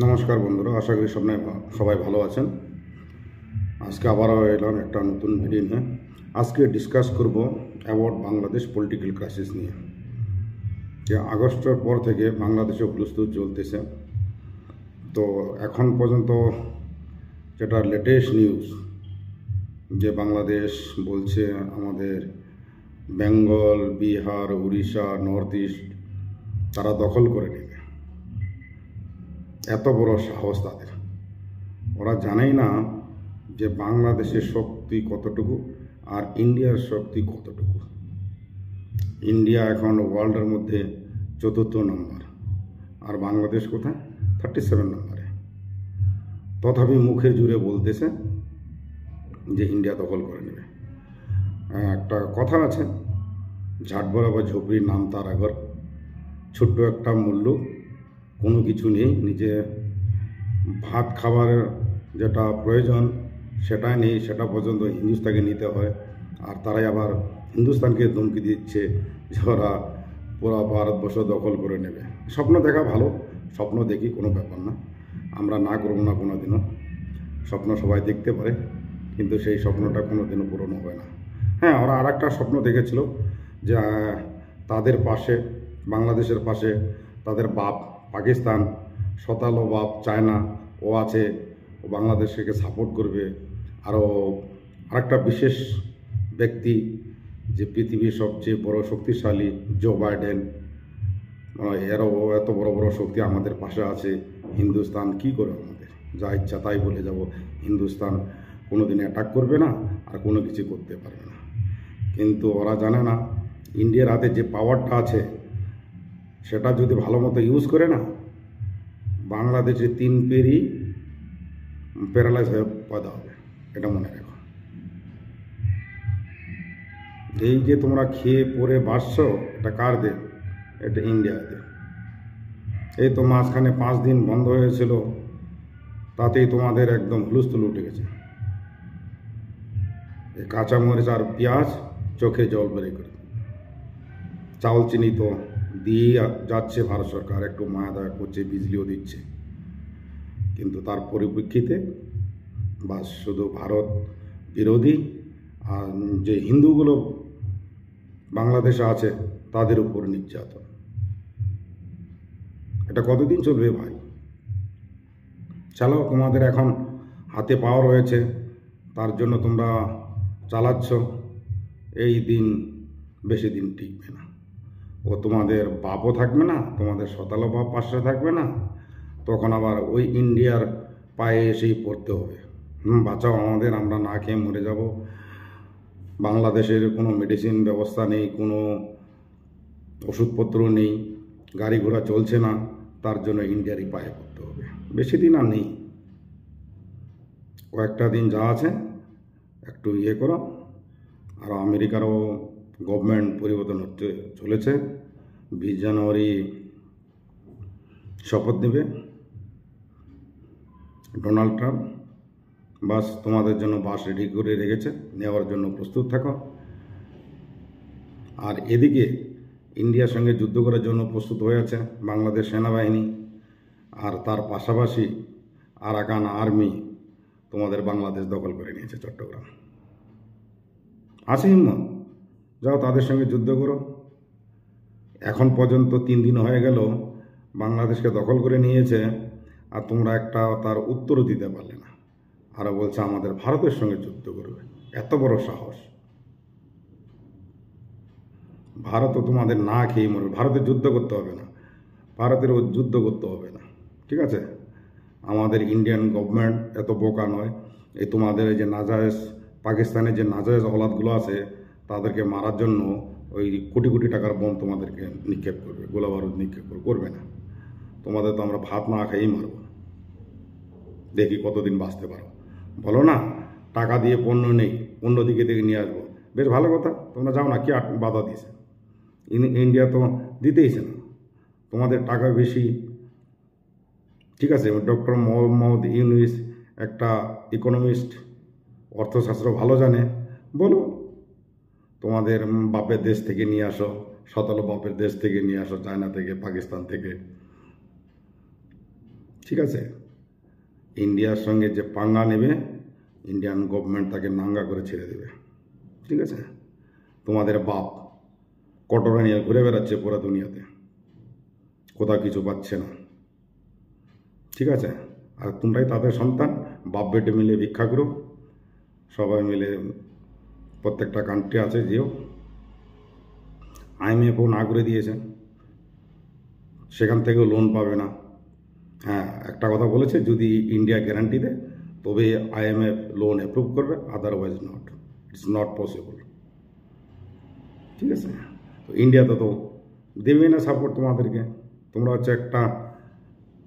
নমস্কার বন্ধুরা, আশা করি সবাই ভালো আছেন। আজকে আবারও এলাম একটা নতুন ভিডিও নিয়ে। আজকে ডিসকাস করব অ্যাবাউট বাংলাদেশ পলিটিক্যাল ক্রাইসিস নিয়ে। যে আগস্টের পর থেকে বাংলাদেশে হুলস্থুল চলতেছে, তো এখন পর্যন্ত যেটা লেটেস্ট নিউজ, যে বাংলাদেশ বলছে আমাদের বেঙ্গল, বিহার, উড়িষ্যা, নর্থ ইস্ট তারা দখল করে নেবে। এত বড় সাহস তাদের! ওরা জানেই না যে বাংলাদেশের শক্তি কতটুকু আর ইন্ডিয়ার শক্তি কতটুকু। ইন্ডিয়া এখন ওয়ার্ল্ডের মধ্যে ৪র্থ নম্বর, আর বাংলাদেশ কোথায়? 37 নম্বরে। তথাপি মুখে জুড়ে বলতেছে যে ইন্ডিয়া দখল করে নেবে। একটা কথা আছে, ঝাট বরাবর ঝুপড়ির নাম তার আগর। ছোট্ট একটা মূল্য, কোনো কিছু নেই, নিজে ভাত খাবারের যেটা প্রয়োজন সেটাই নেই, সেটা পর্যন্ত হিন্দুস্তানকে নিতে হয়। আর তারাই আবার হিন্দুস্তানকে ধমকি দিচ্ছে যে ওরা পুরো ভারতবর্ষ দখল করে নেবে। স্বপ্ন দেখা ভালো, স্বপ্ন দেখি, কোনো ব্যাপার না, আমরা না করবো না কোনো দিনও। স্বপ্ন সবাই দেখতে পারে, কিন্তু সেই স্বপ্নটা কোনো দিনও পূরণ হবে না। হ্যাঁ, ওরা আর একটা স্বপ্ন দেখেছিল যে তাদের পাশে, বাংলাদেশের পাশে তাদের বাপ পাকিস্তান, শতালো বাপ চায়না, ও আছে, ও বাংলাদেশকে সাপোর্ট করবে। আরও আরেকটা বিশেষ ব্যক্তি, যে পৃথিবীর সবচেয়ে বড় শক্তিশালী জো বাইডেন, এরও এত বড় বড় শক্তি আমাদের পাশে আছে। হিন্দুস্তান কি করে আমাদের যা ইচ্ছা তাই বলে যাব, হিন্দুস্তান কোনো দিন অ্যাটাক করবে না আর কোনো কিছু করতে পারবে না। কিন্তু ওরা জানে না ইন্ডিয়ার হাতে যে পাওয়ারটা আছে সেটা যদি ভালো মতো ইউজ করে না, বাংলাদেশে 3 পেরই প্যারালাইজ হয়ে পয়দা হবে। এটা মনে রেখো। এই যে তোমরা খেয়ে পরে বাসছো, এটা কার দেন? এটা ইন্ডিয়াতে। এই তো মাঝখানে 5 দিন বন্ধ হয়েছিল, তাতেই তোমাদের একদম হুলস্থুল উঠে গেছে। এই কাঁচামরিচ আর পেঁয়াজ চোখে জল বের করে। চাউল চিনি তো দিয়ে যাচ্ছে ভারত সরকার, একটু মায়া দয়া করছে, বিজলিও দিচ্ছে, কিন্তু তার পরিপ্রেক্ষিতে বাস শুধু ভারত বিরোধী আর যে হিন্দুগুলো বাংলাদেশে আছে তাদের উপর নির্যাতন। এটা কতদিন চলবে ভাই? চালাও, তোমাদের এখন হাতে পাওয়ার রয়েছে, তার জন্য তোমরা চালাচ্ছ। এই দিন বেশি দিন টিকবে না। ও তোমাদের বাপও থাকবে না, তোমাদের শতালো বাপ পাশে থাকবে না, তখন আবার ওই ইন্ডিয়ার পায়ে এসেই পড়তে হবে। বাঁচাও আমাদের, আমরা না খেয়ে মরে যাব। বাংলাদেশের কোনো মেডিসিন ব্যবস্থা নেই, কোনো ওষুধপত্র নেই, গাড়ি ঘোড়া চলছে না, তার জন্য ইন্ডিয়ারই পায়ে পড়তে হবে। বেশি দিন আর নেই, কয়েকটা দিন যা আছে একটু ইয়ে করো। আর আমেরিকারও গভর্নমেন্ট পরিবর্তন হতে চলেছে। 20 জানুয়ারি শপথ নেবে ডোনাল্ড ট্রাম্প। বাস তোমাদের জন্য বাস রেডি করে রেখেছে, নেওয়ার জন্য প্রস্তুত থাকো। আর এদিকে ইন্ডিয়ার সঙ্গে যুদ্ধ করার জন্য প্রস্তুত হয়ে আছে বাংলাদেশ সেনাবাহিনী, আর তার পাশাপাশি আরাকান আর্মি তোমাদের বাংলাদেশ দখল করে নিয়েছে, চট্টগ্রাম। আছে হিম্মত, যাও তাদের সঙ্গে যুদ্ধ করো। এখন পর্যন্ত 3 দিন হয়ে গেল বাংলাদেশকে দখল করে নিয়েছে, আর তোমরা একটা তার উত্তরও দিতে পারলে না। আরও বলছে আমাদের ভারতের সঙ্গে যুদ্ধ করবে। এত বড় সাহস! ভারতও তোমাদের না খেয়ে মরবে। ভারতের যুদ্ধ করতে হবে না, ভারতেরও যুদ্ধ করতে হবে না, ঠিক আছে? আমাদের ইন্ডিয়ান গভর্নমেন্ট এত বোকা নয়। এই তোমাদের এই যে নাজায়েজ, পাকিস্তানের যে নাজায়েজ অলাদগুলো আছে, তাদেরকে মারার জন্য ওই কোটি কোটি টাকার বোম তোমাদেরকে নিক্ষেপ করবে, গোলা বারুদ নিক্ষেপ করবে না। তোমাদের তো আমরা ভাত না খেয়েই মারব। দেখি কতদিন বাঁচতে পারো। বলো না টাকা দিয়ে পণ্য নেই, অন্য দিকে থেকে নিয়ে আসবো, বেশ ভালো কথা, তোমরা যাও না, কি বাধা দিয়েছে? ইন্ডিয়া তো দিতেইছে না, তোমাদের টাকা বেশি, ঠিক আছে? ডক্টর মোহাম্মদ ইউনুস একটা ইকোনমিস্ট, অর্থশাস্ত্র ভালো জানে। বলো তোমাদের বাপের দেশ থেকে নিয়ে আসো, শতালো বাপের দেশ থেকে নিয়ে আসো, চায়না থেকে, পাকিস্তান থেকে, ঠিক আছে? ইন্ডিয়ার সঙ্গে যে পাঙ্গা নেবে, ইন্ডিয়ান গভর্নমেন্ট তাকে নাঙ্গা করে ছেড়ে দেবে। ঠিক আছে? তোমাদের বাপ কটোরা নিয়ে ঘুরে বেড়াচ্ছে পুরো দুনিয়াতে, কোথাও কিছু পাচ্ছে না। ঠিক আছে? আর তোমরাই তাদের সন্তান, বাপ বেটে মিলে ভিক্ষা করো, সবাই মিলে প্রত্যেকটা কান্ট্রি আছে যেও। IMFও না করে দিয়েছে, সেখান থেকেও লোন পাবে না। হ্যাঁ, একটা কথা বলেছে, যদি ইন্ডিয়া গ্যারান্টি দেয় তবে IMF লোন অ্যাপ্রুভ করবে, otherwise not, it's not possible. ঠিক আছে? তো ইন্ডিয়াতে তো দেবেই না সাপোর্ট তোমাদেরকে। তোমরা হচ্ছে একটা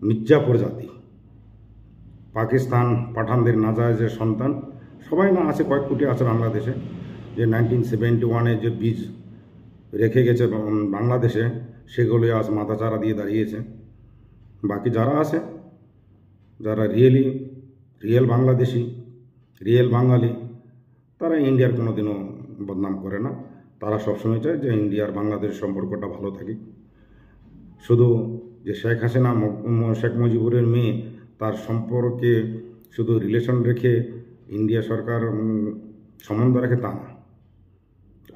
মির্জাপুর জাতি, পাকিস্তান পাঠানদের নাজায়েজের সন্তান। সবাই না আছে, কয়েক কোটি আছে বাংলাদেশে, যে 1971-এ যে বীজ রেখে গেছে বাংলাদেশে, সেগুলো আজ মাথাচাড়া দিয়ে দাঁড়িয়েছে। বাকি যারা আছে, যারা রিয়েল বাংলাদেশি, রিয়েল বাঙালি, তারা ইন্ডিয়ার কোনো দিনও বদনাম করে না। তারা সবসময় চায় যে ইন্ডিয়ার বাংলাদেশ সম্পর্কটা ভালো থাকে। শুধু যে শেখ হাসিনা শেখ মুজিবুরের মেয়ে, তার সম্পর্কে শুধু রিলেশন রেখে ইন্ডিয়া সরকার সম্বন্ধ রাখে তা না।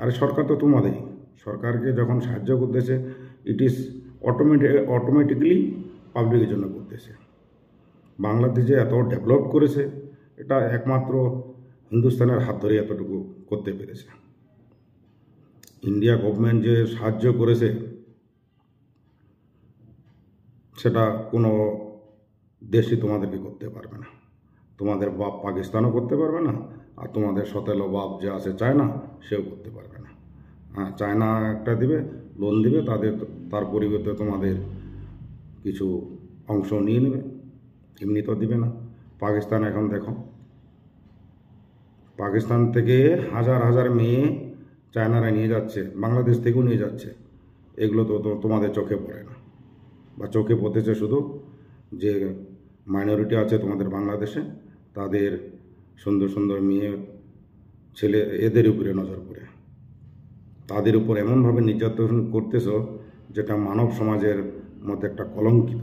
আরে সরকার তো তোমাদেরই, সরকারকে যখন সাহায্য করতেছে, ইট ইজ অটোমেটিক্যালি পাবলিকের জন্য করতেছে। বাংলাদেশ যে এত ডেভেলপ করেছে, এটা একমাত্র হিন্দুস্তানের হাত ধরে এতটুকু করতে পেরেছে। ইন্ডিয়া গভর্নমেন্ট যে সাহায্য করেছে, সেটা কোনো দেশই তোমাদেরকে করতে পারবে না। তোমাদের বাপ পাকিস্তানও করতে পারবে না, আর তোমাদের সতেলো বাপ যে আছে চায়না, সেও করতে পারবে না। হ্যাঁ, চায়না একটা দিবে, লোন দিবে, তার পরিবর্তে তোমাদের কিছু অংশ নিয়ে নেবে, এমনি তো দিবে না। পাকিস্তান এখন দেখো, পাকিস্তান থেকে হাজার হাজার মেয়ে চায়নারা নিয়ে যাচ্ছে, বাংলাদেশ থেকেও নিয়ে যাচ্ছে। এগুলো তো তোমাদের চোখে পড়ে না, বা চোখে পড়তেছে শুধু যে মাইনরিটি আছে তোমাদের বাংলাদেশে, তাদের সুন্দর সুন্দর মেয়ে ছেলে, এদের উপরে নজর পড়ে, তাদের উপর এমনভাবে নির্যাতন করতেছ যেটা মানব সমাজের মধ্যে একটা কলঙ্কিত।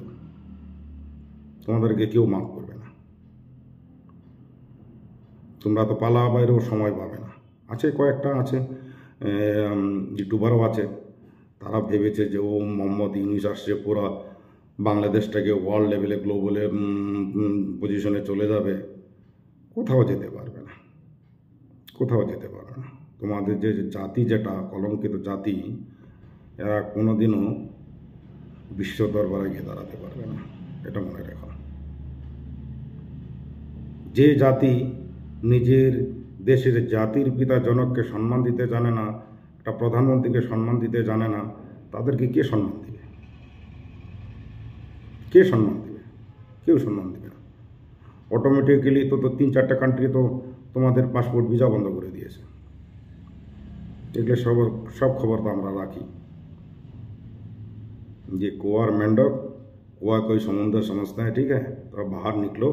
তোমাদেরকে কেউ মাফ করবে না। তোমরা তো পালা বাইরেও সময় পাবে না। আছে কয়েকটা আছে ইউটিউবারও আছে, তারা ভেবেছে যে ও মোহাম্মদ ইউনূস আসছে, পুরো বাংলাদেশটাকে ওয়ার্ল্ড লেভেলে গ্লোবালে পজিশনে চলে যাবে। কোথাও যেতে পারবে না, কোথাও যেতে পারবে না। তোমাদের যে জাতি, যেটা কলঙ্কিত জাতি, এরা কোনোদিনও বিশ্ব দরবারে গিয়ে দাঁড়াতে পারবে না, এটা মনে রেখো। যে জাতি নিজের দেশের জাতির পিতা জনককে সম্মান দিতে জানে না, একটা প্রধানমন্ত্রীকে সম্মান দিতে জানে না, তাদেরকে কে সম্মান দিবে? কে সম্মান দিবে? কেউ সম্মান দিবে না। অটোমেটিক্যালি তো 3-4টা কান্ট্রি তো তোমাদের পাসপোর্ট ভিসা বন্ধ করে দিয়েছে। এগুলো সব খবর তো আমরা রাখি। ये कुआर मेंढक, कुआ कोई समुंदर समझते हैं, ठीक है? तो बाहर निकलो,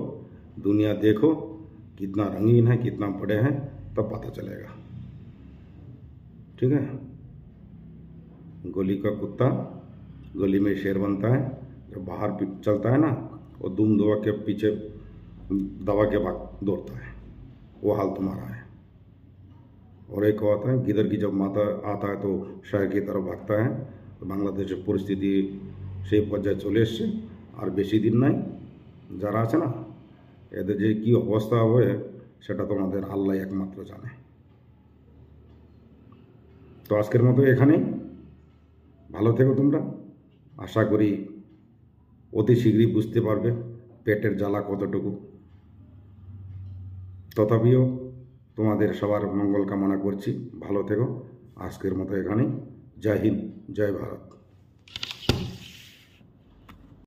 दुनिया देखो कितना रंगीन है, कितना बड़े हैं, तब पता चलेगा। ठीक है? गली का कुत्ता गली में शेर बनता है। जब बाहर चलता है ना, वो दुम दबा के पीछे दबा के भाग दौड़ता है। वो हाल तुम्हारा है। और एक होता है, गिदर की जब माता आता है तो शहर की तरफ भागता है। তো বাংলাদেশের পরিস্থিতি সেই পর্যায়ে চলে এসছে। আর বেশি দিন নাই, যারা আছে না, এদের যে কী অবস্থা হবে সেটা তোমাদের আল্লাহ একমাত্র জানে। তো আজকের মতো এখানেই। ভালো থেকো তোমরা। আশা করি অতি শীঘ্রই বুঝতে পারবে পেটের জ্বালা কতটুকু। তথাপিও তোমাদের সবার মঙ্গল কামনা করছি। ভালো থেকো। আজকের মতো এখানেই। জয় হিন্দ, জয় ভারত।